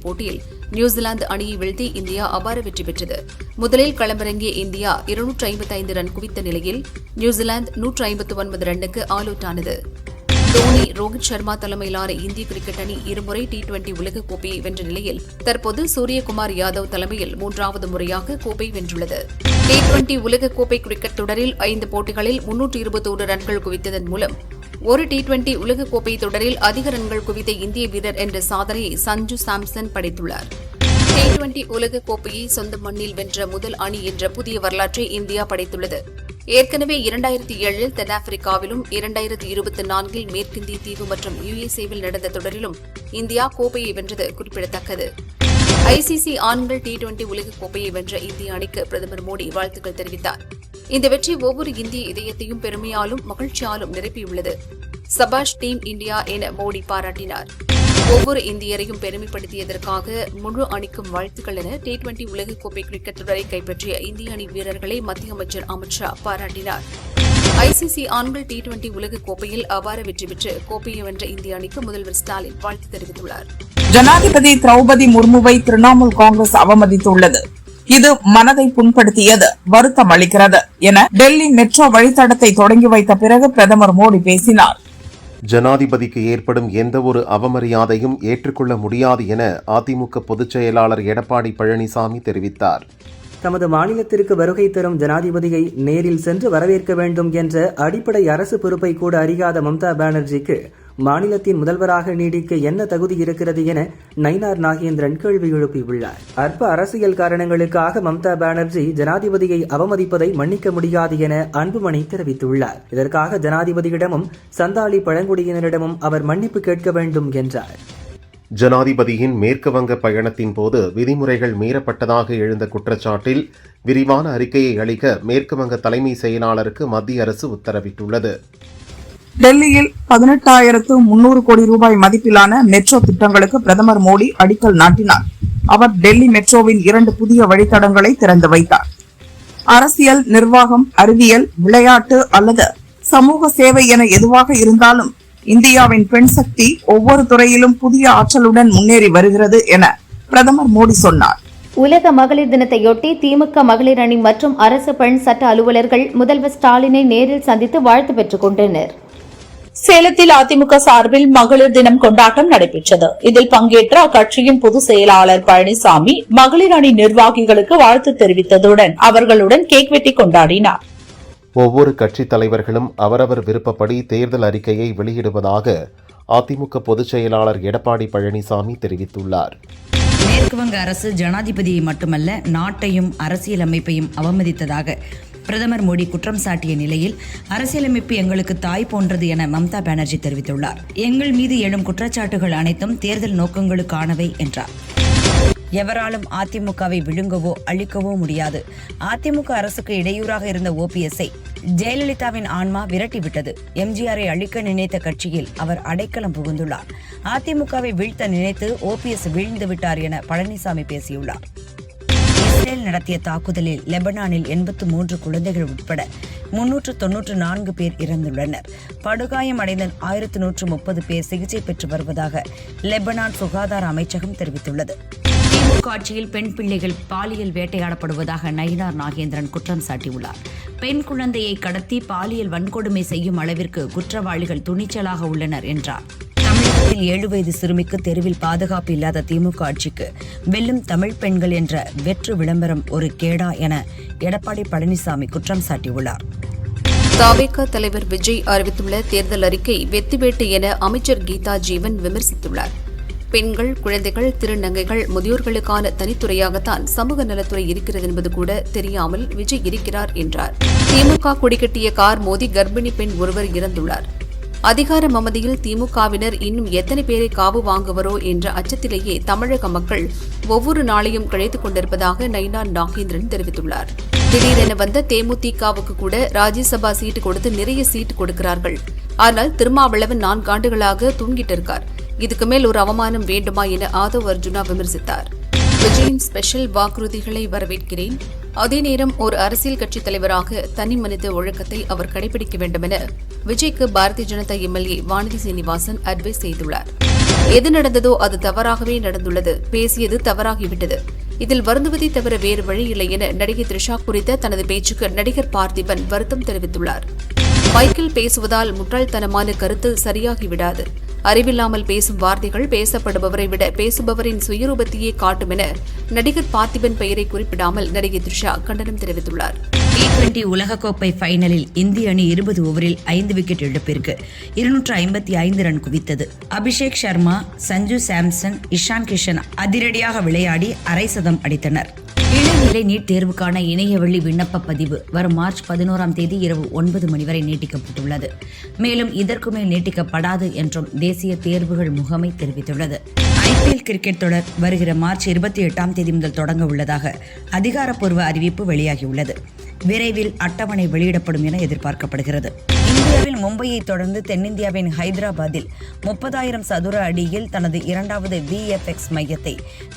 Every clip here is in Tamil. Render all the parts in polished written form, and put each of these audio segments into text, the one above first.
போட்டியில் நியூசிலாந்து அணியை வீழ்த்தி இந்தியா அபார வெற்றி பெற்றது. முதலில் களமிறங்கிய இந்தியா 255 ரன் குவித்த நிலையில் நியூசிலாந்து 159 ரன்னுக்கு ஆல் அவுட் ஆனது. தோனி, ரோஹித் சர்மா தலைமையிலான இந்திய கிரிக்கெட் அணி இருமுறை T20 உலகக் கோப்பையை வென்ற நிலையில் தற்போது சூரியகுமார் யாதவ் தலைமையில் 3வது முறையாக கோப்பை வென்றுள்ளது. T20 உலகக் கோப்பை கிரிக்கெட் தொடரில் 5 போட்டிகளில் 321 ரன்கள் குவித்ததன் மூலம் ஒரு T20 உலகக் கோப்பை தொடரில் அதிக ரன்கள் குவித்த இந்திய வீரர் என்ற சாதனையை சஞ்சு சாம்சன் படைத்துள்ளார். T20 உலகக் கோப்பையை சொந்த மண்ணில் வென்ற முதல் அணி என்ற புதிய வரலாற்றை இந்தியா படைத்துள்ளது. ஏற்கனவே 2007 தென்னாப்பிரிக்காவிலும் 2024 மேற்கிந்திய தீவு மற்றும் USA-வில் நடந்த தொடரிலும் இந்தியா கோப்பையை வென்றது குறிப்பிடத்தக்கது. ICC ஆண்கள் T20 உலகக் கோப்பையை வென்ற இந்திய அணிக்கு பிரதமர் மோடி வாழ்த்துக்கள் தெரிவித்தார். இந்த வெற்றி ஒவ்வொரு இந்திய இதயத்தையும் பெருமையாலும் மகிழ்ச்சியாலும் நிரப்பியுள்ளது. சபாஷ் டீம் இந்தியா என மோடி பாராட்டினார். ஒவ்வொரு இந்தியரையும் பெருமைப்படுத்தியதற்காக முழு அணிக்கும் வாழ்த்துக்கள் என T20 உலகக் கோப்பை கிரிக்கெட் தொடரை கைப்பற்றிய இந்திய அணி வீரர்களை மத்திய அமைச்சர் அமித் ஷா பாராட்டினார். ICC ஆண்கள் T20 உலகக் கோப்பையில் அபார வெற்றி பெற்று கோப்பையை வென்ற இந்திய அணிக்கு முதல்வர் ஸ்டாலின் வாழ்த்து தெரிவித்துள்ளார். ஜனாதிபதி திரௌபதி முர்முவை திரிணாமுல் காங்கிரஸ் அவமதித்துள்ளது. இது மனதை புண்படுத்தியது, வருத்தம் அளிக்கிறது என டெல்லி மெட்ரோ வழித்தடத்தை தொடங்கி வைத்த பிறகு பிரதமர் மோடி பேசினார். ஜனாதிபதிக்கு ஏற்படும் எந்தவொரு அவமரியாதையும் ஏற்றுக்கொள்ள முடியாது என அதிமுக பொதுச் செயலாளர் எடப்பாடி பழனிசாமி தெரிவித்தார். தமது மாநிலத்திற்கு வருகை தரும் ஜனாதிபதியை நேரில் சென்று வரவேற்க வேண்டும் என்ற அடிப்படை அரசு பொறுப்பை கூட அறியாத மம்தா பானர்ஜிக்கு மாநிலத்தின் முதல்வராக நீடிக்க என்ன தகுதி இருக்கிறது என நயினார் நாகேந்திரன் கேள்வி எழுப்பியுள்ளார். அற்ப அரசியல் காரணங்களுக்காக மம்தா பானர்ஜி ஜனாதிபதியை அவமதிப்பதை மன்னிக்க முடியாது என அன்புமணி தெரிவித்துள்ளார். இதற்காக ஜனாதிபதியிடமும் சந்தாலி பழங்குடியினரிடமும் அவர் மன்னிப்பு கேட்க வேண்டும் என்றார். ஜனாதிபதியின் மேற்குவங்க பயணத்தின் போது விதிமுறைகள் மீறப்பட்டதாக எழுந்த குற்றச்சாட்டில் விரிவான அறிக்கையை அளிக்க மேற்குவங்க தலைமை செயலாளருக்கு மத்திய அரசு உத்தரவிட்டுள்ளது. டெல்லியில் 18,300 கோடி ரூபாய் மதிப்பிலான மெட்ரோ திட்டங்களுக்கு பிரதமர் மோடி அடிக்கல் நாட்டினார். அவர் டெல்லி மெட்ரோவின் 2 புதிய வழித்தடங்களை திறந்து வைத்தார். அரசியல், நிர்வாகம், அறிவியல், விளையாட்டு அல்லது சமூக சேவை என எதுவாக இருந்தாலும் இந்தியாவின் பெண் சக்தி ஒவ்வொரு துறையிலும் புதிய ஆற்றலுடன் முன்னேறி வருகிறது என பிரதமர் மோடி சொன்னார். உலக மகளிர் தினத்தையொட்டி திமுக மகளிர் அணி மற்றும் அரசு பெண் சட்ட அலுவலர்கள் முதல்வர் ஸ்டாலினை நேரில் சந்தித்து வாழ்த்து பெற்றுக் கொண்டனர். சேலத்தில் அதிமுக சார்பில் மகளிர் தினம் கொண்டாட்டம் நடைபெற்றது. இதில் பங்கேற்ற அக்கட்சியின் பொதுச் செயலாளர் பழனிசாமி மகளிர் அணி நிர்வாகிகளுக்கு வாழ்த்து தெரிவித்ததுடன் அவர்களுடன் கேக் வெட்டி கொண்டாடினார். ஒவ்வொரு கட்சித் தலைவர்களும் அவரவர் விருப்பப்படி தேர்தல் அறிக்கையை வெளியிடுவதாக அதிமுக பொதுச் செயலாளர் எடப்பாடி பழனிசாமி தெரிவித்துள்ளார். மேற்குவங்க அரசு ஜனாதிபதியை மட்டுமல்ல நாட்டையும் அரசியலமைப்பையும் அவமதித்ததாக பிரதமர் மோடி குற்றம் சாட்டிய நிலையில் அரசியலமைப்பு எங்களுக்கு தாய் போன்றது என மம்தா பானர்ஜி தெரிவித்துள்ளார். எங்கள் மீது எழும் குற்றச்சாட்டுகள் அனைத்தும் தேர்தல் நோக்கங்களுக்கானவை என்றார். எவராலும் அதிமுகவை விழுங்கவோ அழிக்கவோ முடியாது. அதிமுக அரசுக்கு இடையூறாக இருந்த OPS-ஐ ஜெயலலிதாவின் ஆன்மா விரட்டிவிட்டது. எம்ஜிஆரை அழிக்க நினைத்த கட்சியில் அவர் அடைக்கலம் புகுந்துள்ளார். அதிமுகவை வீழ்த்த நினைத்து OPS வீழ்ந்து விட்டார் என பழனிசாமி பேசியுள்ளார். இஸ்ரேல் நடத்திய தாக்குதலில் லெபனானில் 83 குழந்தைகள் உட்பட 394 பேர் இறந்துள்ளனர். படுகாயம் அடைந்த 1130 பேர் சிகிச்சை பெற்று வருவதாக லெபனான் சுகாதார அமைச்சகம் தெரிவித்துள்ளது. திமுக ஆட்சியில் பெண் பிள்ளைகள் பாலியல் வேட்டையாடப்படுவதாக நயினார் நாகேந்திரன் குற்றம் சாட்டியுள்ளார். பெண் குழந்தையை கடத்தி பாலியல் வன்கொடுமை செய்யும் அளவிற்கு குற்றவாளிகள் துணிச்சலாக உள்ளனர் என்றார். தமிழகத்தில் 7 வயது சிறுமிக்கு தெருவில் பாதுகாப்பு இல்லாத திமுக ஆட்சிக்கு வெல்லும் தமிழ் பெண்கள் என்ற வெற்று விளம்பரம் ஒரு கேடா என எடப்பாடி பழனிசாமி குற்றம் சாட்டியுள்ளார். தவிக தலைவர் விஜய் அறிவித்துள்ள தேர்தல் அறிக்கை வெத்துவேட்டு என அமைச்சர் கீதா ஜீவன் விமர்சித்துள்ளார். பெண்கள், குழந்தைகள், திருநங்கைகள், முதியோர்களுக்கான தனித்துறையாகத்தான் சமூக நலத்துறை இருக்கிறது என்பது கூட தெரியாமல் விஜய் இருக்கிறார் என்றார். திமுக கொடிக்கட்டிய கார் மோதி கர்ப்பிணி பெண் ஒருவர் இறந்துள்ளார். அதிகார மமதியில் திமுகவினர் இன்னும் எத்தனை பேரை காவு வாங்குவரோ என்ற அச்சத்திலேயே தமிழக மக்கள் ஒவ்வொரு நாளையும் கழித்துக் கொண்டிருப்பதாக நயினார் நாகேந்திரன் தெரிவித்துள்ளார். திடீரென வந்த தேமுதிகவுக்கு கூட ராஜ்யசபா சீட்டு கொடுத்து நிறைய சீட்டு கொடுக்கிறார்கள். ஆனால் திருமாவளவன் 4 ஆண்டுகளாக தூங்கிட்டு இருக்கார். இதுக்கு மேல் ஒரு அவமானம் வேண்டுமா என ஆதவ் அர்ஜுனா விமர்சித்தார். விஜயின் ஸ்பெஷல் வாக்குறுதிகளை வரவேற்கிறேன். அதே நேரம் ஒரு அரசியல் கட்சித் தலைவராக தனி மனித ஒழுக்கத்தை அவர் கடைபிடிக்க வேண்டும் என விஜய்க்கு பாரதிய ஜனதா MLA வானதி சீனிவாசன் அட்வைஸ் செய்துள்ளார். எது நடந்ததோ அது தவறாகவே நடந்துள்ளது, பேசியது தவறாகிவிட்டது, இதில் வருந்துவதை தவிர வேறு வழி இல்லை என நடிகை த்ரிஷா குறித்த தனது பேச்சுக்கு நடிகர் பார்த்திபன் வருத்தம் தெரிவித்துள்ளார். மைக்கில் பேசுவதால் முட்டாள்தனமான கருத்து சரியாகிவிடாது. அறிவில்லாமல் பேசும் வார்த்தைகள் பேசப்படுபவரை விட பேசுபவரின் சுயரூபத்தையே காட்டும் என நடிகர் பார்த்திபன் பெயரை குறிப்பிடாமல் நடிகை த்ரிஷா கண்டனம் தெரிவித்துள்ளார். T20 உலகக்கோப்பை ஃபைனலில் இந்திய அணி 20 ஓவரில் 5 விக்கெட் இழப்பிற்கு 255 ரன் குவித்தது. அபிஷேக் சர்மா, சஞ்சு சாம்சன், இஷான் கிஷன் அதிரடியாக விளையாடி அரை சதம் அடித்தனர். இளநிலை நீட் தேர்வுக்கான இணையவழி விண்ணப்ப பதிவு வரும் மார்ச் 11ஆம் தேதி இரவு 9 மணி வரை நீட்டிக்கப்பட்டுள்ளது. மேலும் இதற்கு மேல் நீட்டிக்கப்படாது என்றும் தேசிய தேர்வுகள் முகமை தெரிவித்துள்ளது. IPL கிரிக்கெட் தொடர் வருகிற மார்ச் 28ஆம் தேதி முதல் தொடங்க உள்ளதாக அதிகாரப்பூர்வ அறிவிப்பு வெளியாகியுள்ளது. விரைவில் அட்டவணை வெளியிடப்படும் என எதிர்பார்க்கப்படுகிறது. இந்தியாவில் மும்பையை தொடர்ந்து தென்னிந்தியாவின் ஹைதராபாத்தில் 30,000 சதுர அடியில் தனது 2வது VFX மையத்தை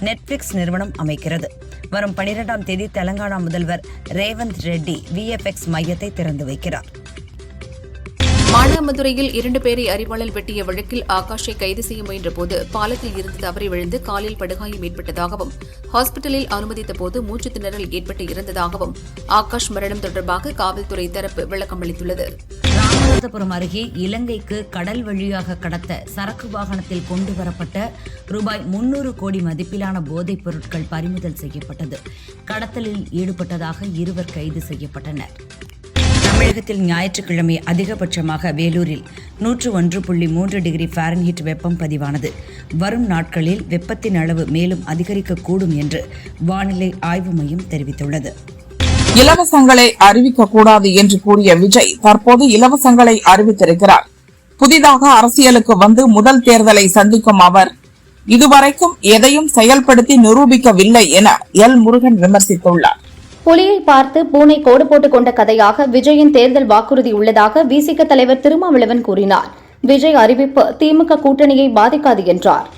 நெட்ஃபிளிக்ஸ் நிறுவனம் அமைக்கிறது. வரும் 12ஆம் தேதி தெலங்கானா முதல்வர் ரேவந்த் ரெட்டி VFX மையத்தை திறந்து வைக்கிறார். மானாமதுரையில் 2 பேரை அறிவாளால் வெட்டிய வழக்கில் ஆகாஷை கைது செய்ய முயன்றபோது பாலத்தில் இருந்து தவறி விழுந்து காலில் படுகாயம் ஏற்பட்டதாகவும் ஹாஸ்பிட்டலில் அனுமதித்த போது மூச்சு திணறல் ஏற்பட்டு இருந்ததாகவும் ஆகாஷ் மரணம் தொடர்பாக காவல்துறை தரப்பு விளக்கமளித்துள்ளது. ராமநாதபுரம் அருகே இலங்கைக்கு கடல் வழியாக கடத்த சரக்கு வாகனத்தில் கொண்டு வரப்பட்ட ரூபாய் 300 கோடி மதிப்பிலான போதைப் பொருட்கள் பறிமுதல் செய்யப்பட்டது. கடத்தலில் ஈடுபட்டதாக 2 கைது செய்யப்பட்டனர். தமிழகத்தில் ஞாயிற்றுக்கிழமை அதிகபட்சமாக வேலூரில் 101.3 டிகிரி ஃபாரன்ஹீட் வெப்பம் பதிவானது. வரும் நாட்களில் வெப்பத்தின் அளவு மேலும் அதிகரிக்கக்கூடும் என்று வானிலை ஆய்வு மையம் தெரிவித்துள்ளது. இலவசங்களை அறிவிக்கக்கூடாது என்று கூறிய விஜய் தற்போது இலவசங்களை அறிவித்திருக்கிறார். புதிதாக அரசியலுக்கு வந்து முதல் தேர்தலை சந்திக்கும் அவர் இதுவரைக்கும் எதையும் செயல்படுத்தி நிரூபிக்கவில்லை என எல் முருகன் விமர்சித்துள்ளார். புலியை பார்த்து பூனை கோடு போட்டுக் கொண்ட கதையாக விஜயின் தேர்தல் வாக்குறுதி உள்ளதாக விசிக தலைவர் திருமாவளவன் கூறினார். விஜய் அறிவிப்பு திமுக கூட்டணியை பாதிக்காது என்றார்.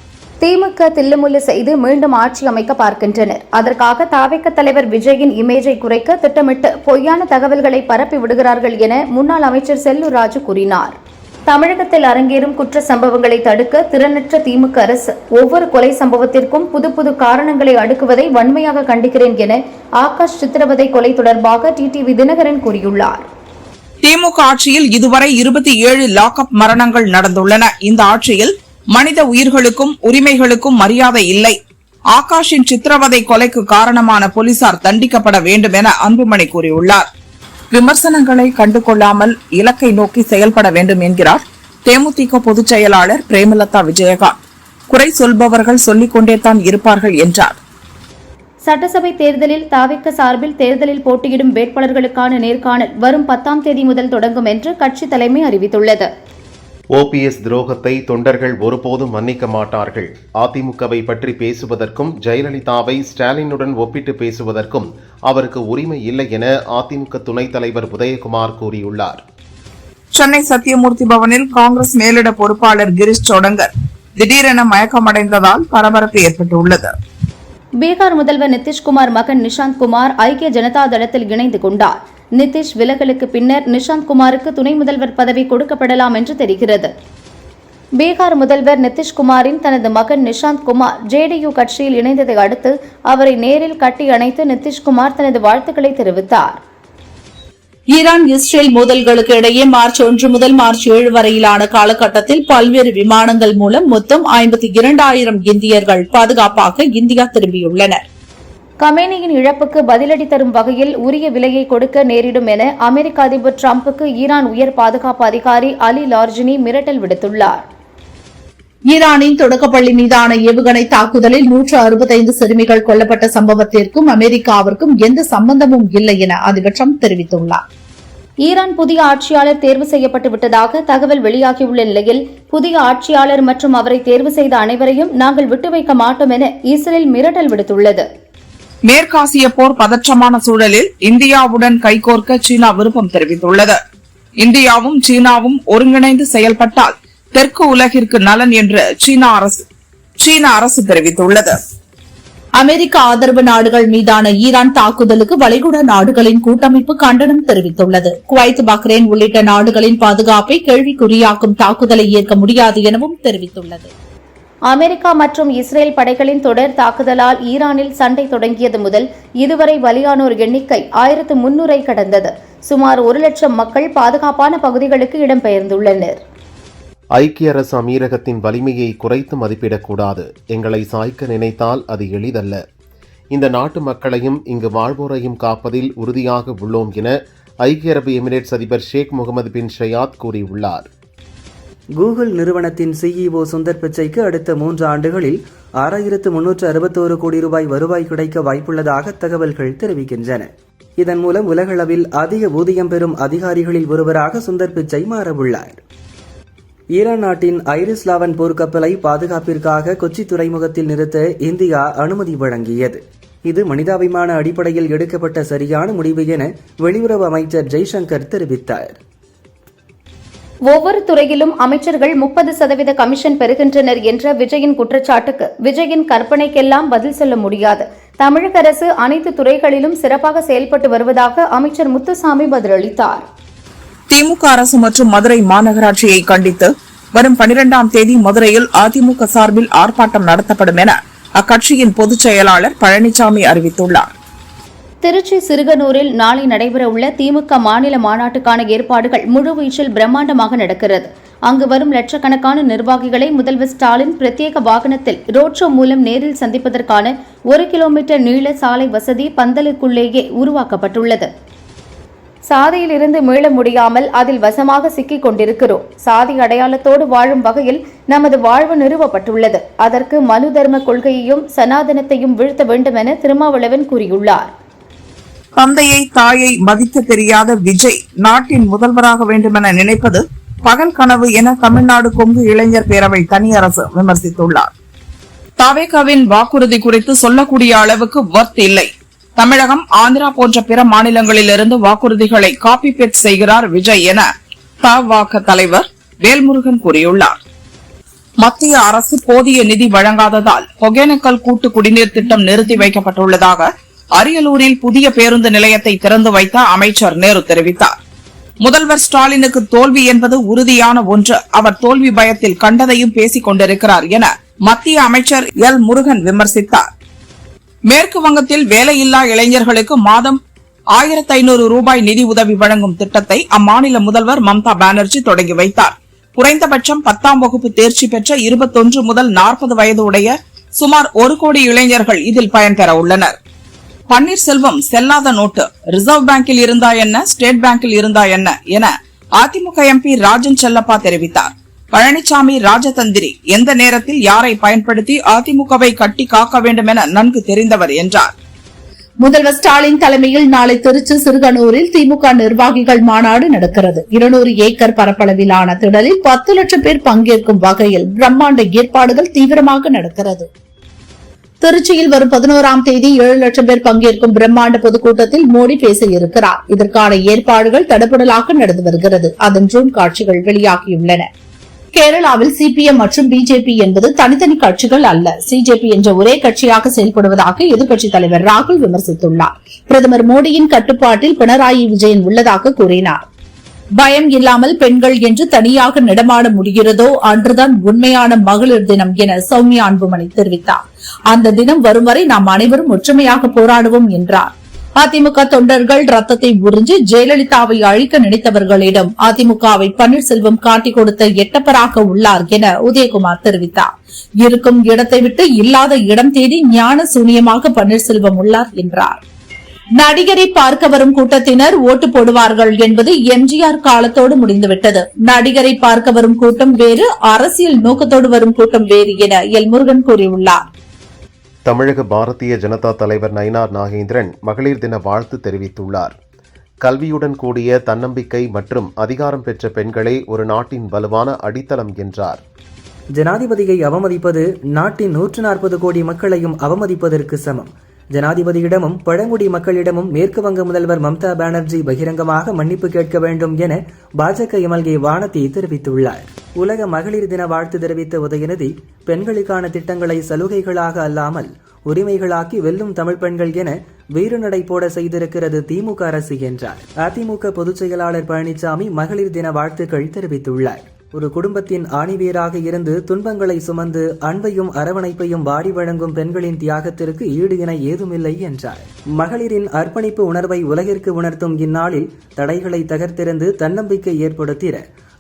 திமுக தில்லுமுல்லு செய்து மீண்டும் ஆட்சி அமைக்க பார்க்கின்றனர். அதற்காக தாவேக தலைவர் விஜயின் இமேஜை குறைக்க திட்டமிட்டு பொய்யான தகவல்களை பரப்பி விடுகிறார்கள் என முன்னாள் அமைச்சர் செல்லூர் ராஜு கூறினார். தமிழகத்தில் அரங்கேறும் குற்ற சம்பவங்களை தடுக்க திறனற்ற திமுக அரசு ஒவ்வொரு கொலை சம்பவத்திற்கும் புது காரணங்களை அடுக்குவதை வன்மையாக கண்டிக்கிறேன் என ஆகாஷ் சித்திரவதை கொலை தொடர்பாக டிடிவி தினகரன் கூறியுள்ளார். திமுக ஆட்சியில் இதுவரை 27 லாக்அப் மரணங்கள் நடந்துள்ளன. இந்த ஆட்சியில் மனித உயிர்களுக்கும் உரிமைகளுக்கும் மரியாதை இல்லை. ஆகாஷின் சித்திரவதை கொலைக்கு காரணமான போலீசார் தண்டிக்கப்பட வேண்டும் என அன்புமணி கூறியுள்ளார். விமர்சனங்களை கண்டுகொள்ளாமல் இலக்கை நோக்கி செயல்பட வேண்டும் என்கிறார் தேமுதிக பொதுச் செயலாளர் பிரேமலதா விஜயகாந்த். குறை சொல்பவர்கள் சொல்லிக் கொண்டேதான் இருப்பார்கள் என்றார். சட்டசபை தேர்தலில் தாவேக சார்பில் தேர்தலில் போட்டியிடும் வேட்பாளர்களுக்கான நேர்காணல் வரும் 10ஆம் தேதி முதல் தொடங்கும் என்று கட்சி தலைமை அறிவித்துள்ளது. OPS துரோகத்தை தொண்டர்கள் ஒருபோதும் மன்னிக்க மாட்டார்கள். அதிமுகவை பற்றி பேசுவதற்கும் ஜெயலலிதாவை ஸ்டாலினுடன் ஒப்பிட்டு பேசுவதற்கும் அவருக்கு உரிமை இல்லை என அதிமுக துணைத் தலைவர் உதயகுமார் கூறியுள்ளார். சென்னை சத்தியமூர்த்தி பவனில் காங்கிரஸ் மேலிட பொறுப்பாளர் கிரீஷ் சோடங்கர் திடீரென மயக்கமடைந்ததால் பரபரப்பு ஏற்பட்டுள்ளது. பீகார் முதல்வர் நிதிஷ்குமார் மகன் நிஷாந்த் குமார் ஐக்கிய ஜனதா தளத்தில் இணைந்து கொண்டார். நிதிஷ் விலகலுக்கு பின்னர் நிஷாந்த் குமாருக்கு துணை முதல்வர் பதவி கொடுக்கப்படலாம் என்று தெரிகிறது. பீகார் முதல்வர் நிதிஷ்குமாரின் தனது மகன் நிஷாந்த் குமார் JDU கட்சியில் இணைந்ததை அடுத்து அவரை நேரில் கட்டி அணைத்து நிதிஷ்குமார் தனது வாழ்த்துக்களை தெரிவித்தார். ஈரான் இஸ்ரேல் மோதல்களுக்கு இடையே மார்ச் 1 முதல் மார்ச் 7 வரையிலான காலகட்டத்தில் பல்வேறு விமானங்கள் மூலம் மொத்தம் 52,000 இந்தியர்கள் பாதுகாப்பாக இந்தியா திரும்பியுள்ளனர். கமேனியின் இழப்புக்கு பதிலடி தரும் வகையில் உரிய விலையை கொடுக்க நேரிடும் என அமெரிக்க அதிபர் டிரம்புக்கு ஈரான் உயர் பாதுகாப்பு அதிகாரி அலி லார்ஜினி மிரட்டல் விடுத்துள்ளார். ஈரானின் தொடக்கப்பள்ளி மீதான ஏவுகணை தாக்குதலில் 165 சிறுமிகள் கொல்லப்பட்ட சம்பவத்திற்கும் அமெரிக்காவிற்கும் எந்த சம்பந்தமும் இல்லை என அதிபர் டிரம்ப் தெரிவித்துள்ளார். ஈரான் புதிய ஆட்சியாளர் தேர்வு செய்யப்பட்டு விட்டதாக தகவல் வெளியாகியுள்ள நிலையில் புதிய ஆட்சியாளர் மற்றும் அவரை தேர்வு செய்த அனைவரையும் நாங்கள் விட்டு வைக்க மாட்டோம் என இஸ்ரேல் மிரட்டல் விடுத்துள்ளது. மேற்காசிய போர் பதற்றமான சூழலில் இந்தியாவுடன் கைகோர்க்க சீனா விருப்பம் தெரிவித்துள்ளது. இந்தியாவும் சீனாவும் ஒருங்கிணைந்து செயல்பட்டால் தெற்கு உலகிற்கு நலன் என்று சீன அரசு தெரிவித்துள்ளது. அமெரிக்க ஆதரவு நாடுகள் மீதான ஈரான் தாக்குதலுக்கு வளைகுடா நாடுகளின் கூட்டமைப்பு கண்டனம் தெரிவித்துள்ளது. குவைத், பஹ்ரைன் உள்ளிட்ட நாடுகளின் பாதுகாப்பை கேள்விக்குறியாக்கும் தாக்குதலை ஏற்க முடியாது எனவும் தெரிவித்துள்ளது. அமெரிக்கா மற்றும் இஸ்ரேல் படைகளின் தொடர் தாக்குதலால் ஈரானில் சண்டை தொடங்கியது முதல் இதுவரை பலியானோர் எண்ணிக்கை 1300 கடந்தது. சுமார் 1 லட்சம் மக்கள் பாதுகாப்பான பகுதிகளுக்கு இடம்பெயர்ந்துள்ளனர். ஐக்கிய அரசு அமீரகத்தின் வலிமையை குறைத்து மதிப்பிடக்கூடாது. எங்களை சாய்க்க நினைத்தால் அது எளிதல்ல. இந்த நாட்டு மக்களையும் இங்கு வாழ்வோரையும் காப்பதில் உறுதியாக உள்ளோம் என ஐக்கிய அரபு எமிரேட்ஸ் அதிபர் ஷேக் முகமது பின் ஷயாத் கூறியுள்ளார். கூகுள் நிறுவனத்தின் CEO சுந்தர் பிச்சைக்கு அடுத்த 3 ஆண்டுகளில் 6361 கோடி ரூபாய் வருவாய் கிடைக்க வாய்ப்புள்ளதாக தகவல்கள் தெரிவிக்கின்றன. இதன் மூலம் உலகளவில் அதிக ஊதியம் பெறும் அதிகாரிகளில் ஒருவராக சுந்தர் பிச்சை மாறவுள்ளார். ஈரான் நாட்டின் ஐரிஸ் லாவன் போர்க்கப்பலை பாதுகாப்பிற்காக கொச்சி துறைமுகத்தில் நிறுத்த இந்தியா அனுமதி வழங்கியது. இது மனிதாபிமான அடிப்படையில் எடுக்கப்பட்ட சரியான முடிவு என வெளியுறவு அமைச்சர் ஜெய்சங்கர் தெரிவித்தார். ஒவ்வொரு துறையிலும் அமைச்சர்கள் 30% கமிஷன் பெறுகின்றனர் என்ற விஜயின் குற்றச்சாட்டுக்கு விஜயின் கற்பனைக்கெல்லாம் பதில் சொல்ல முடியாது. தமிழக அரசு அனைத்து துறைகளிலும் சிறப்பாக செயல்பட்டு வருவதாக அமைச்சர் முத்துசாமி பதிலளித்தார். திமுக அரசு மற்றும் மதுரை மாநகராட்சியை கண்டித்து வரும் 12ஆம் தேதி மதுரையில் அதிமுக சார்பில் ஆர்ப்பாட்டம் நடத்தப்படும் என அக்கட்சியின் பொதுச் செயலாளர் பழனிசாமி அறிவித்துள்ளார். திருச்சி சிறுகனூரில் நாளை நடைபெறவுள்ள திமுக மாநில மாநாட்டுக்கான ஏற்பாடுகள் முழுவீச்சில் பிரம்மாண்டமாக நடக்கிறது. அங்கு வரும் லட்சக்கணக்கான நிர்வாகிகளை முதல்வர் ஸ்டாலின் பிரத்யேக வாகனத்தில் ரோட் ஷோ மூலம் நேரில் சந்திப்பதற்கான 1 கிலோமீட்டர் நீள சாலை வசதி பந்தலுக்குள்ளேயே உருவாக்கப்பட்டுள்ளது. சாதியிலிருந்து மீள முடியாமல் அதில் வசமாக சிக்கிக் கொண்டிருக்கிறோம். சாதி அடையாளத்தோடு வாழும் வகையில் நமது வாழ்வு நிறுவப்பட்டுள்ளது. அதற்கு மனு தர்ம கொள்கையையும் சனாதனத்தையும் வீழ்த்த வேண்டும் என திருமாவளவன் கூறியுள்ளார். தந்தையை தாயை மதிக்க தெரியாத விஜய் நாட்டின் முதல்வராக வேண்டுமென நினைப்பது பகல் கனவு என தமிழ்நாடு கொங்கு இளைஞர் பேரவை தனியரசு விமர்சித்துள்ளார். தவேகாவின் வாக்குறுதி குறித்து சொல்லக்கூடிய அளவுக்கு வர்த் இல்லை. தமிழகம், ஆந்திரா போன்ற பிற மாநிலங்களிலிருந்து வாக்குறுதிகளை காப்பி பேஸ்ட் செய்கிறார் விஜய் என தவாக தலைவர் வேல்முருகன் கூறியுள்ளார். மத்திய அரசு போதிய நிதி வழங்காததால் ஒகேனக்கல் கூட்டு குடிநீர் திட்டம் நிறுத்தி வைக்கப்பட்டுள்ளதாக அரியலூரில் புதிய பேருந்து நிலையத்தை திறந்து வைத்த அமைச்சர் நேரு தெரிவித்தார். முதல்வர் ஸ்டாலினுக்கு தோல்வி என்பது உறுதியான ஒன்று. அவர் தோல்வி பயத்தில் கண்டதையும் பேசிக் கொண்டிருக்கிறார் என மத்திய அமைச்சர் எல் முருகன் விமர்சித்தார். மேற்கு வங்கத்தில் வேலையில்லா இளைஞர்களுக்கு மாதம் 1500 ரூபாய் நிதி உதவி வழங்கும் திட்டத்தை அம்மாநில முதல்வர் மம்தா பானர்ஜி தொடங்கி வைத்தார். குறைந்தபட்சம் 10ஆம் வகுப்பு தேர்ச்சி பெற்ற 21 முதல் 40 வயது உடைய சுமார் 1 கோடி இளைஞர்கள் இதில் பயன்பெற உள்ளனர். பன்னீர்செல்வம் செல்லாத நோட்டு, ரிசர்வ் பேங்கில் இருந்தா என்ன, ஸ்டேட் பேங்கில் இருந்தா என்ன என அதிமுக எம்பி ராஜன் செல்லப்பா தெரிவித்தார். பழனிசாமி ராஜதந்திரி, எந்த நேரத்தில் யாரை பயன்படுத்தி அதிமுகவை கட்டி காக்க வேண்டும் என நன்கு தெரிந்தவர் என்றார். முதல்வர் ஸ்டாலின் தலைமையில் நாளை திருச்சி சிறுகனூரில் திமுக நிர்வாகிகள் மாநாடு நடக்கிறது. 200 ஏக்கர் பரப்பளவிலான திடலில் 10 லட்சம் பேர் பங்கேற்கும் வகையில் பிரம்மாண்ட ஏற்பாடுகள் தீவிரமாக நடக்கிறது. திருச்சியில் வரும் 11ஆம் தேதி 7 லட்சம் பேர் பங்கேற்கும் பிரம்மாண்ட பொதுக்கூட்டத்தில் மோடி பேச இருக்கிறார். இதற்கான ஏற்பாடுகள் தடபுடலாக நடந்து வருகிறது. அதன் ட்ரோன் காட்சிகள் வெளியாகியுள்ளன. கேரளாவில் சிபிஎம் மற்றும் பிஜேபி என்பது தனித்தனி கட்சிகள் அல்ல, சிஜேபி என்ற ஒரே கட்சியாக செயல்படுவதாக எதிர்க்கட்சித் தலைவர் ராகுல் விமர்சித்துள்ளார். பிரதமர் மோடியின் கட்டுப்பாட்டில் பினராயி விஜயன் உள்ளதாக கூறினார். பயம் இல்லாமல் பெண்கள் என்று தனியாக நடமாட முடிகிறதோ அன்றுதான் உண்மையான மகளிர் தினம் என சௌமியா அன்புமணி தெரிவித்தார். அந்த தினம் வரும் வரை நாம் அனைவரும் ஒற்றுமையாக போராடுவோம் என்றார். அதிமுக தொண்டர்கள் ரத்தத்தை உறிஞ்சி ஜெயலலிதாவை அழிக்க நினைத்தவர்களிடம் அதிமுகவை பன்னீர்செல்வம் காட்டிக் கொடுத்த எட்டப்பராக உள்ளார் என உதயகுமார் தெரிவித்தார். இருக்கும் இடத்தை விட்டு இல்லாத இடம் தேடி ஞான சூனியமாக பன்னீர்செல்வம் உள்ளார் என்றார். நடிகரை பார்க்க வரும் கூட்டத்தினர் ஓட்டு போடுவார்கள் என்பது எம்ஜிஆர் காலத்தோடு முடிந்துவிட்டது. நடிகரை பார்க்க வரும் கூட்டம் வேறு, அரசியல் நோக்கத்தோடு வரும் கூட்டம் வேறு என எல் முருகன் கூறியுள்ளார். தமிழக பாரதிய ஜனதா தலைவர் நயினார் நாகேந்திரன் மகளிர் தின வாழ்த்து தெரிவித்துள்ளார். கல்வியுடன் கூடிய தன்னம்பிக்கை மற்றும் அதிகாரம் பெற்ற பெண்களே ஒரு நாட்டின் வலுவான அடித்தளம் என்றார். ஜனாதிபதியை அவமதிப்பது நாட்டின் 140 கோடி மக்களையும் அவமதிப்பதற்கு சமம். ஜனாதிபதியிடமும் பழங்குடி மக்களிடமும் மேற்கு வங்க முதல்வர் மம்தா பானர்ஜி பகிரங்கமாக மன்னிப்பு கேட்க வேண்டும் என பாஜக எம்எல்ஏ வானதி தெரிவித்துள்ளார். உலக மகளிர் தின வாழ்த்து தெரிவித்த உதயநிதி, பெண்களுக்கான திட்டங்களை சலுகைகளாக அல்லாமல் உரிமைகளாக்கி வெல்லும் தமிழ் பெண்கள் என வீறுநடை போட செய்திருக்கிறது திமுக அரசு என்றார். அதிமுக பொதுச் செயலாளர் பழனிசாமி மகளிர் தின வாழ்த்துக்கள் தெரிவித்துள்ளார். ஒரு குடும்பத்தின் ஆணிவேராக இருந்து துன்பங்களை சுமந்து அன்பையும் அரவணைப்பையும் வாரி வழங்கும் பெண்களின் தியாகத்திற்கு ஈடு இணை ஏதுமில்லை என்றார். மகளிரின் அர்ப்பணிப்பு உணர்வை உலகிற்கு உணர்த்தும் இந்நாளில் தடைகளை தகர்த்தெறிந்து தன்னம்பிக்கை ஏற்படுத்திட,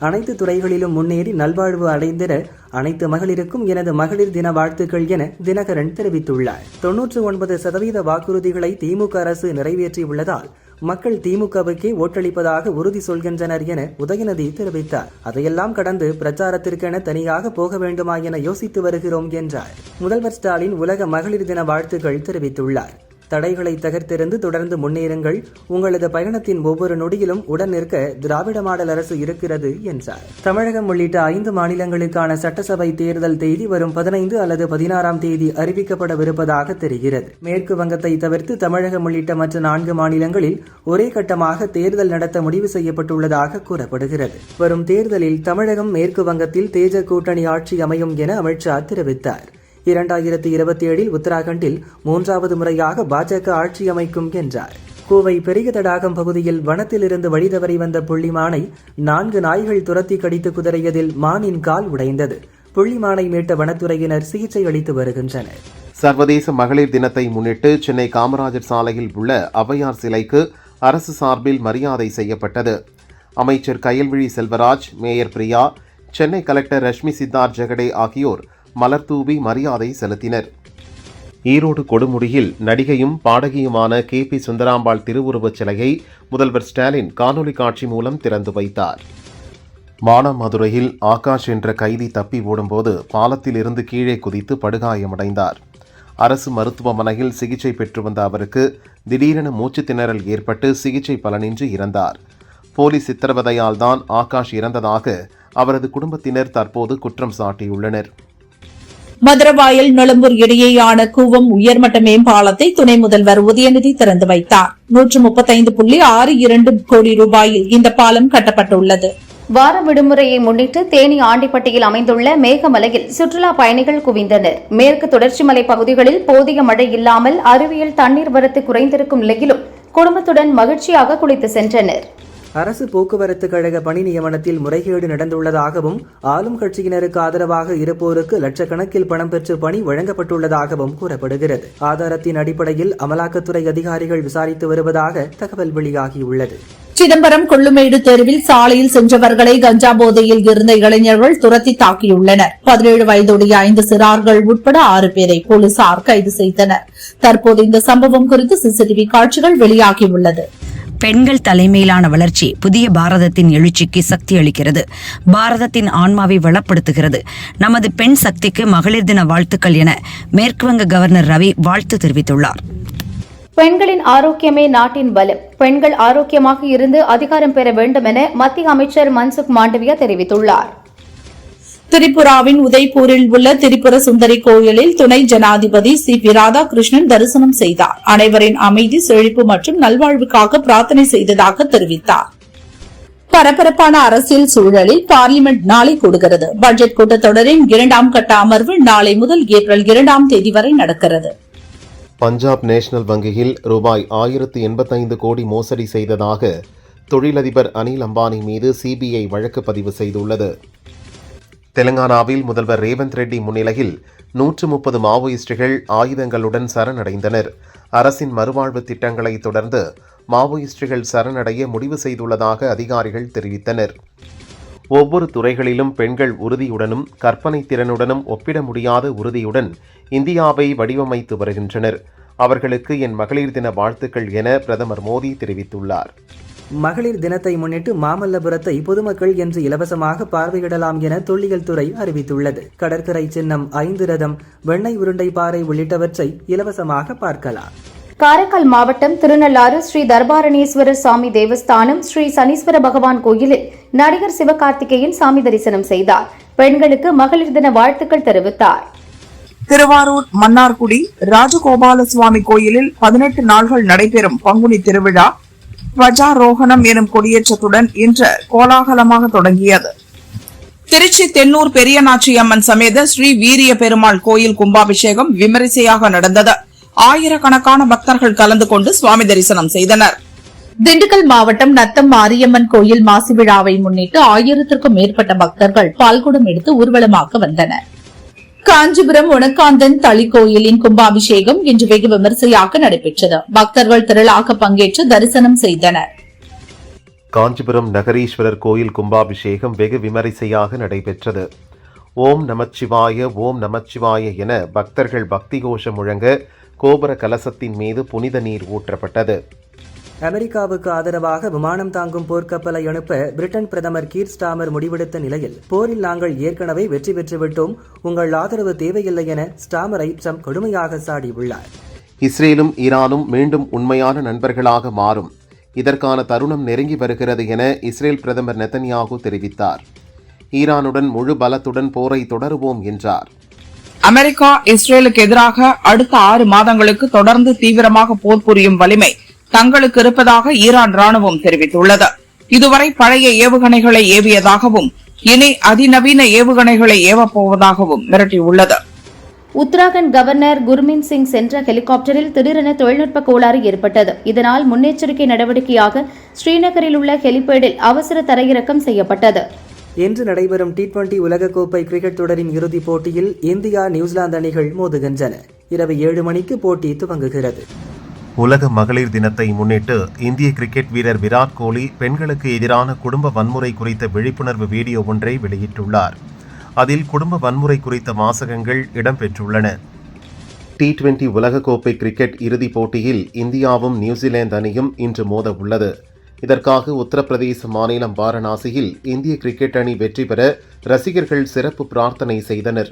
அனைத்து துறைகளிலும் முன்னேறி நல்வாழ்வு அடைந்திட அனைத்து மகளிருக்கும் எனது மகளிர் தின வாழ்த்துக்கள் என தினகரன் தெரிவித்துள்ளார். 99% வாக்குறுதிகளை திமுக அரசு நிறைவேற்றியுள்ளதால் மக்கள் திமுகவுக்கே ஓட்டளிப்பதாக உறுதி சொல்கின்றனர் என உதயநிதி தெரிவித்தார். அதையெல்லாம் கடந்து பிரச்சாரத்திற்கென தனியாக போக வேண்டுமா என யோசித்து வருகிறோம் என்றார். முதல்வர் ஸ்டாலின் உலக மகளிர் தின வாழ்த்துக்கள் தெரிவித்துள்ளார். தடைகளை தகர்த்தெறிந்து தொடர்ந்து முன்னேறுங்கள். உங்களது பயணத்தின் ஒவ்வொரு நொடியிலும் உடன் நிற்க திராவிட மாடல் அரசு இருக்கிறது என்றார். தமிழகம் உள்ளிட்ட 5 மாநிலங்களுக்கான சட்டசபை தேர்தல் தேதி வரும் 15 அல்லது 16ஆம் தேதி அறிவிக்கப்படவிருப்பதாக தெரிகிறது. மேற்கு வங்கத்தை தவிர்த்து தமிழகம் உள்ளிட்ட மற்ற 4 மாநிலங்களில் ஒரே கட்டமாக தேர்தல் நடத்த முடிவு செய்யப்பட்டுள்ளதாக கூறப்படுகிறது. வரும் தேர்தலில் தமிழகம், மேற்கு வங்கத்தில் தேஜ கூட்டணி ஆட்சி அமையும் என அமித்ஷா தெரிவித்தார். 2027 உத்தராகண்டில் 3வது முறையாக பாஜக ஆட்சி அமைக்கும் என்றார். கோவை பெரிய தடாகம் பகுதியில் வனத்திலிருந்து வழிதவறி வந்த புள்ளிமானை 4 நாய்கள் துரத்தி கடித்து குதறியதில் மானின் கால் உடைந்தது. புள்ளிமானை மீட்ட வனத்துறையினர் சிகிச்சை அளித்து வருகின்றனர். சர்வதேச மகளிர் தினத்தை முன்னிட்டு சென்னை காமராஜர் சாலையில் உள்ள ஔவையார் சிலைக்கு அரசு சார்பில் மரியாதை செய்யப்பட்டது. அமைச்சர் கயல்விழி செல்வராஜ், மேயர் பிரியா, சென்னை கலெக்டர் ரஷ்மி சித்தார்த் ஜெகடே ஆகியோர் மலர்தூவி மரியாதை செலுத்தினர். ஈரோடு கொடுமுடியில் நடிகையும் பாடகியுமான KP சுந்தராம்பாள் திருவுருவச் சிலையை முதல்வர் ஸ்டாலின் காணொலி காட்சி மூலம் திறந்து வைத்தார். மானாமதுரையில் ஆகாஷ் என்ற கைதி தப்பி ஓடும்போது பாலத்தில் இருந்து கீழே குதித்து படுகாயமடைந்தார். அரசு மருத்துவமனையில் சிகிச்சை பெற்று வந்த அவருக்கு திடீரென மூச்சு திணறல் ஏற்பட்டு சிகிச்சை பலனின்றி இறந்தார். போலீஸ் சித்திரவதையால் தான் ஆகாஷ் இறந்ததாக அவரது குடும்பத்தினர் தற்போது குற்றம் சாட்டியுள்ளனர். மதுரவாயல் நுளம்பூர் இடையேயான கூவம் உயர்மட்ட மேம்பாலத்தை துணை முதல்வர் உதயநிதி திறந்து வைத்தார். 135.62 கோடி ரூபாயில் இந்த பாலம் கட்டப்பட்டுள்ளது. வார விடுமுறையை முன்னிட்டு தேனி ஆண்டிப்பட்டியில் அமைந்துள்ள மேகமலையில் சுற்றுலா பயணிகள் குவிந்தனர். மேற்கு தொடர்ச்சி மலை பகுதிகளில் போதிய மழை இல்லாமல் அருவியில் தண்ணீர் வரத்து குறைந்திருக்கும் நிலையிலும் குடும்பத்துடன் மகிழ்ச்சியாக குளித்து சென்றனர். அரசு போக்குவரத்து கழக பணி நியமனத்தில் முறைகேடு நடந்துள்ளதாகவும் ஆளும் கட்சியினருக்கு ஆதரவாக இருப்போருக்கு லட்சக்கணக்கில் பணம் பெற்று பணி வழங்கப்பட்டுள்ளதாகவும் கூறப்படுகிறது. ஆதாரத்தின் அடிப்படையில் அமலாக்கத்துறை அதிகாரிகள் விசாரித்து வருவதாக தகவல் வெளியாகியுள்ளது. சிதம்பரம் கொள்ளுமேடு தெருவில் சாலையில் சென்றவர்களை கஞ்சா போதையில் இருந்த இளைஞர்கள் துரத்தி தாக்கியுள்ளனர். 17 வயதுடைய 5 சிறார்கள் உட்பட 6 பேரை போலீசார் கைது செய்தனர். தற்போது இந்த சம்பவம் குறித்து CCTV காட்சிகள் வெளியாகியுள்ளது. பெண்கள் தலைமையிலான வளர்ச்சி புதிய பாரதத்தின் எழுச்சிக்கு சக்தி அளிக்கிறது. பாரதத்தின் ஆன்மாவை வளப்படுத்துகிறது. நமது பெண் சக்திக்கு மகளிர் தின வாழ்த்துக்கள் என மேற்குவங்க கவர்னர் ரவி வாழ்த்து தெரிவித்துள்ளார். பெண்களின் ஆரோக்கியமே நாட்டின் பலம். பெண்கள் ஆரோக்கியமாக இருந்து அதிகாரம் பெற வேண்டும் என மத்திய அமைச்சர் மன்சுக் மாண்டவியா தெரிவித்துள்ளார். திரிபுராவின் உதய்பூரில் உள்ள திரிபுர சுந்தரி கோயிலில் துணை ஜனாதிபதி CP ராதாகிருஷ்ணன் தரிசனம் செய்தார். அனைவரின் அமைதி, செழிப்பு மற்றும் நல்வாழ்வுக்காக பிரார்த்தனை செய்ததாக தெரிவித்தார். பரபரப்பான அரசியல் சூழலில் பார்லிமெண்ட் நாளை கூடுகிறது. பட்ஜெட் கூட்டத்தொடரின் 2ஆம் கட்ட அமர்வு நாளை முதல் ஏப்ரல் 2ஆம் தேதி வரை நடக்கிறது. பஞ்சாப் நேஷனல் வங்கியில் ரூபாய் 1085 கோடி மோசடி செய்ததாக தொழிலதிபர் அனில் அம்பானி மீது CBI வழக்கு பதிவு செய்துள்ளது. தெலங்கானாவில் முதல்வர் ரேவந்த் ரெட்டி முன்னிலையில் 130 மாவோயிஸ்டுகள் ஆயுதங்களுடன் சரணடைந்தனர். அரசின் மறுவாழ்வு திட்டங்களை தொடர்ந்து மாவோயிஸ்டுகள் சரணடைய முடிவு செய்துள்ளதாக அதிகாரிகள் தெரிவித்தனர். ஒவ்வொரு துறைகளிலும் பெண்கள் உறுதியுடனும் கற்பனை திறனுடனும் ஒப்பிட முடியாத உறுதியுடன் இந்தியாவை வடிவமைத்து வருகின்றனர். அவர்களுக்கு என் மகளிர் தின வாழ்த்துக்கள் என பிரதமர் மோடி தெரிவித்துள்ளார். மகளிர் தினத்தை முன்னிட்டு மாமல்லபுரத்தை பொதுமக்கள் இன்று இலவசமாக பார்வையிடலாம் என தொல்லியல் துறை அறிவித்துள்ளது. கடற்கரை சின்னம், 5 ரதம், வெண்ணெய் உருண்டை பாறை உள்ளிட்டவற்றை இலவசமாக பார்க்கலாம். காரைக்கால் மாவட்டம் திருநள்ளாறு ஸ்ரீ தர்பாரணேஸ்வரர் சாமி தேவஸ்தானம் ஸ்ரீ சனீஸ்வர பகவான் கோயிலில் நடிகர் சிவகார்த்திகேயன் சாமி தரிசனம் செய்தார். பெண்களுக்கு மகளிர் தின வாழ்த்துக்கள் தெரிவித்தார். திருவாரூர் மன்னார்குடி ராஜகோபால சுவாமி கோயிலில் 18 நாள்கள் நடைபெறும் பங்குனி திருவிழா துவஜாரோகணம் எனும் கொடியேற்றத்துடன் இன்று கோலாகலமாக தொடங்கியது. திருச்சி தென்னூர் பெரியநாச்சி அம்மன் சமேத ஸ்ரீ வீரிய பெருமாள் கோயில் கும்பாபிஷேகம் விமரிசையாக நடந்தது. ஆயிரக்கணக்கான பக்தர்கள் கலந்து கொண்டு சுவாமி தரிசனம் செய்தனர். திண்டுக்கல் மாவட்டம் நத்தம் மாரியம்மன் கோயில் மாசி விழாவை முன்னிட்டு 1000க்கும் மேற்பட்ட பக்தர்கள் பால்குடம் எடுத்து ஊர்வலமாக வந்தனர். காஞ்சிபுரம் உணக்காந்தன் தளி கோயிலின் கும்பாபிஷேகம் இன்று வெகு விமரிசையாக நடைபெற்றது. பக்தர்கள் திரளாக பங்கேற்று தரிசனம் செய்தனர். காஞ்சிபுரம் நகரீஸ்வரர் கோயில் கும்பாபிஷேகம் வெகு விமரிசையாக நடைபெற்றது. ஓம் நமச்சிவாய ஓம் நமச்சிவாய என பக்தர்கள் பக்தி கோஷம் முழங்க கோபுர கலசத்தின் மீது புனித நீர் ஊற்றப்பட்டது. அமெரிக்காவுக்கு ஆதரவாக விமானம் தாங்கும் போர்க்கப்பலை அனுப்ப பிரிட்டன் பிரதமர் கீர் ஸ்டாமர் முடிவெடுத்த நிலையில் போரில் நாங்கள் ஏற்கனவே வெற்றி பெற்றுவிட்டோம், உங்கள் ஆதரவு தேவையில்லை என ஸ்டாமரை ட்ரம்ப் கடுமையாக சாடியுள்ளார். இஸ்ரேலும் ஈரானும் மீண்டும் உண்மையான நண்பர்களாக மாறும், இதற்கான தருணம் நெருங்கி வருகிறது என இஸ்ரேல் பிரதமர் நெதன்யாகு தெரிவித்தார். ஈரானுடன் முழு பலத்துடன் போரை தொடருவோம் என்றார். அமெரிக்கா இஸ்ரேலுக்கு எதிராக அடுத்த 6 மாதங்களுக்கு தொடர்ந்து தீவிரமாக போர் புரியும் வலிமை தங்களுக்கு இருப்பதாக ஈரான் ராணுவம் தெரிவித்துள்ளது. இதுவரை பழைய ஏவுகணைகளை ஏவியதாகவும் இனி அதிநவீன ஏவுகணைகளை ஏவப்போவதாகவும் மிரட்டியுள்ளது. உத்தராகண்ட் கவர்னர் குர்மீத் சிங் சென்ற ஹெலிகாப்டரில் திடீரென தொழில்நுட்ப கோளாறு ஏற்பட்டது. இதனால் முன்னெச்சரிக்கை நடவடிக்கையாக ஸ்ரீநகரில் உள்ள ஹெலிபேடில் அவசர தரையிறக்கம் செய்யப்பட்டது. இன்று நடைபெறும் T20 உலகக்கோப்பை கிரிக்கெட் தொடரின் இறுதிப் போட்டியில் இந்தியா நியூசிலாந்து அணிகள் மோதுகின்றன. இரவு 7 மணிக்கு போட்டி துவங்குகிறது. உலக மகளிர் தினத்தை முன்னிட்டு இந்திய கிரிக்கெட் வீரர் விராட் கோலி பெண்களுக்கு எதிரான குடும்ப வன்முறை குறித்த விழிப்புணர்வு வீடியோ ஒன்றை வெளியிட்டுள்ளார். அதில் குடும்ப வன்முறை குறித்த வாசகங்கள் இடம்பெற்றுள்ளன. T20 உலகக்கோப்பை கிரிக்கெட் இறுதிப் போட்டியில் இந்தியாவும் நியூசிலாந்து அணியும் இன்று மோத உள்ளது. இதற்காக உத்தரப்பிரதேச மாநிலம் வாரணாசியில் இந்திய கிரிக்கெட் அணி வெற்றி பெற ரசிகர்கள் சிறப்பு பிரார்த்தனை செய்தனர்.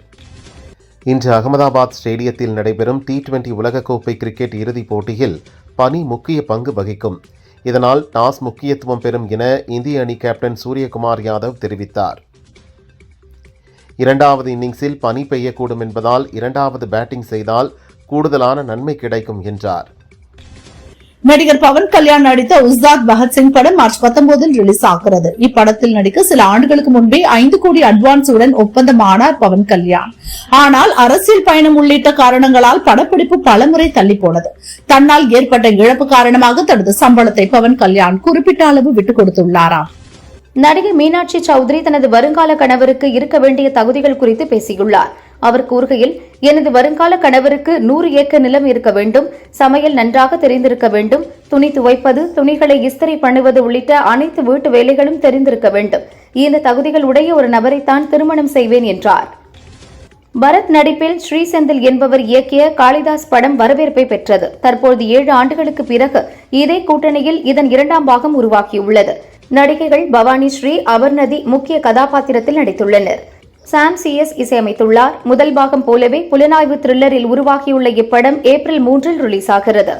இன்று அகமதாபாத் ஸ்டேடியத்தில் நடைபெறும் T20 உலகக்கோப்பை கிரிக்கெட் இறுதிப் போட்டியில் பனி முக்கிய பங்கு வகிக்கும். இதனால் டாஸ் முக்கியத்துவம் பெறும் என இந்திய அணி கேப்டன் சூரியகுமார் யாதவ் தெரிவித்தார். 2வது இன்னிங்ஸில் பனி பெய்யக்கூடும் என்பதால் 2வது பேட்டிங் செய்தால் கூடுதலான நன்மை கிடைக்கும் என்றார். நடிகர் பவன் கல்யாண் நடித்த உஸ்தாத் பகத்சிங் படம் மார்ச் 19 ரிலீஸ் ஆகிறது. இப்படத்தில் நடிக்க சில ஆண்டுகளுக்கு முன்பே 5 கோடி அட்வான்ஸுடன் ஒப்பந்தமானார் பவன் கல்யாண். ஆனால் அரசியல் பயணம் உள்ளிட்ட காரணங்களால் படப்பிடிப்பு பலமுறை தள்ளி போனது. தன்னால் ஏற்பட்ட இழப்பு காரணமாக தனது சம்பளத்தை பவன் கல்யாண் குறிப்பிட்ட அளவு விட்டுக் கொடுத்துள்ளாராம். நடிகை மீனாட்சி சௌத்ரி தனது வருங்கால கணவருக்கு இருக்க வேண்டிய தகுதிகள் குறித்து பேசியுள்ளார். அவர் கூறுகையில், எனது வருங்கால கணவருக்கு 100 ஏக்கர் நிலம் இருக்க வேண்டும், சமையல் நன்றாக தெரிந்திருக்க வேண்டும், துணி துவைப்பது, துணிகளை இஸ்திரி பண்ணுவது உள்ளிட்ட அனைத்து வீட்டு வேலைகளும் தெரிந்திருக்க வேண்டும். இந்த தகுதிகள் உடைய ஒரு நபரைத்தான் திருமணம் செய்வேன் என்றார். பரத் நடிப்பில் ஸ்ரீசெந்தில் என்பவர் இயக்கிய காளிதாஸ் படம் வரவேற்பை பெற்றது. தற்போது 7 ஆண்டுகளுக்கு பிறகு இதே கூட்டணியில் இதன் 2ஆம் பாகம் உருவாகியுள்ளது. நடிகைகள் பவானி ஸ்ரீ, அபர்ணதி முக்கிய கதாபாத்திரத்தில் நடித்துள்ளனர். சாம் CS இசையமைத்துள்ளார். முதல் பாகம் போலவே புலனாய்வு த்ரில்லரில் உருவாகியுள்ள இப்படம் ஏப்ரல் 3 ரிலீஸ் ஆகிறது.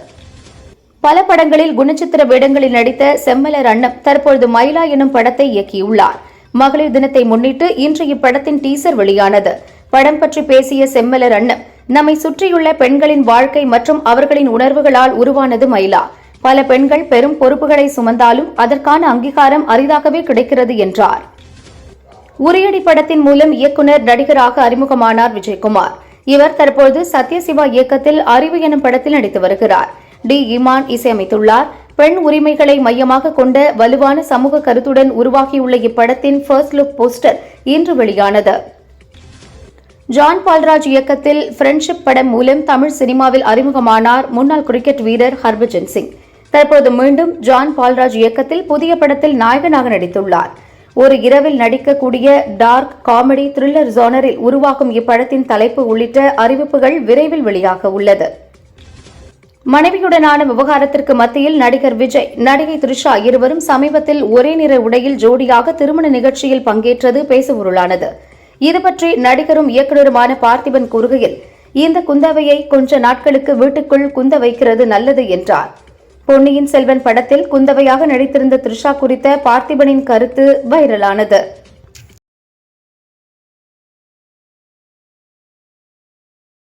பல படங்களில் குணச்சித்திர வேடங்களில் நடித்த செம்மலர் அண்ணம் தற்பொழுது மயிலா எனும் படத்தை இயக்கியுள்ளார். மகளிர் தினத்தை முன்னிட்டு இன்று இப்படத்தின் டீசர் வெளியானது. படம் பற்றி பேசிய செம்மலர் அண்ணம், நம்மை சுற்றியுள்ள பெண்களின் வாழ்க்கை மற்றும் அவர்களின் உணர்வுகளால் உருவானது மயிலா. பல பெண்கள் பெரும் பொறுப்புகளை சுமந்தாலும் அதற்கான அங்கீகாரம் அரிதாகவே கிடைக்கிறது என்றார். உரியடி படத்தின் மூலம் இயக்குநர் நடிகராக அறிமுகமானார் விஜயகுமார். இவர் தற்போது சத்யசிவா இயக்கத்தில் அறிவு எனும் படத்தில் நடித்து வருகிறார். டி இமான் இசையமைத்துள்ளார். பெண் உரிமைகளை மையமாக கொண்ட வலுவான சமூக கருத்துடன் உருவாகியுள்ள இப்படத்தின் ஃபர்ஸ்ட் லுக் போஸ்டர் இன்று வெளியானது. ஜான் பால்ராஜ் இயக்கத்தில் ஃப்ரெண்ட்ஷிப் படம் மூலம் தமிழ் சினிமாவில் அறிமுகமானார் முன்னாள் கிரிக்கெட் வீரர் ஹர்பஜன் சிங். தற்போது மீண்டும் ஜான் பால்ராஜ் இயக்கத்தில் புதிய படத்தில் நாயகனாக நடித்துள்ளார். ஒரு இரவில் நடிக்கக்கூடிய டார்க் காமெடி த்ரில்லர் ஜானரில் உருவாகும் இப்படத்தின் தலைப்பு உள்ளிட்ட அறிவிப்புகள் விரைவில் வெளியாக உள்ளது. மனைவியுடனான விவகாரத்திற்கு மத்தியில் நடிகர் விஜய், நடிகை த்ரிஷா இருவரும் சமீபத்தில் ஒரே நிற உடையில் ஜோடியாக திருமண நிகழ்ச்சியில் பங்கேற்றது பேசுபொருளானது. இதுபற்றி நடிகரும் இயக்குநருமான பார்த்திபன் கூறுகையில், இந்த குந்தவையை கொஞ்ச நாட்களுக்கு வீட்டுக்குள் குந்த வைக்கிறது நல்லது என்றார். பொன்னியின் செல்வன் படத்தில் குந்தவையாக நடித்திருந்த த்ரிஷா குறித்த பார்த்திபனின் கருத்து வைரலானது.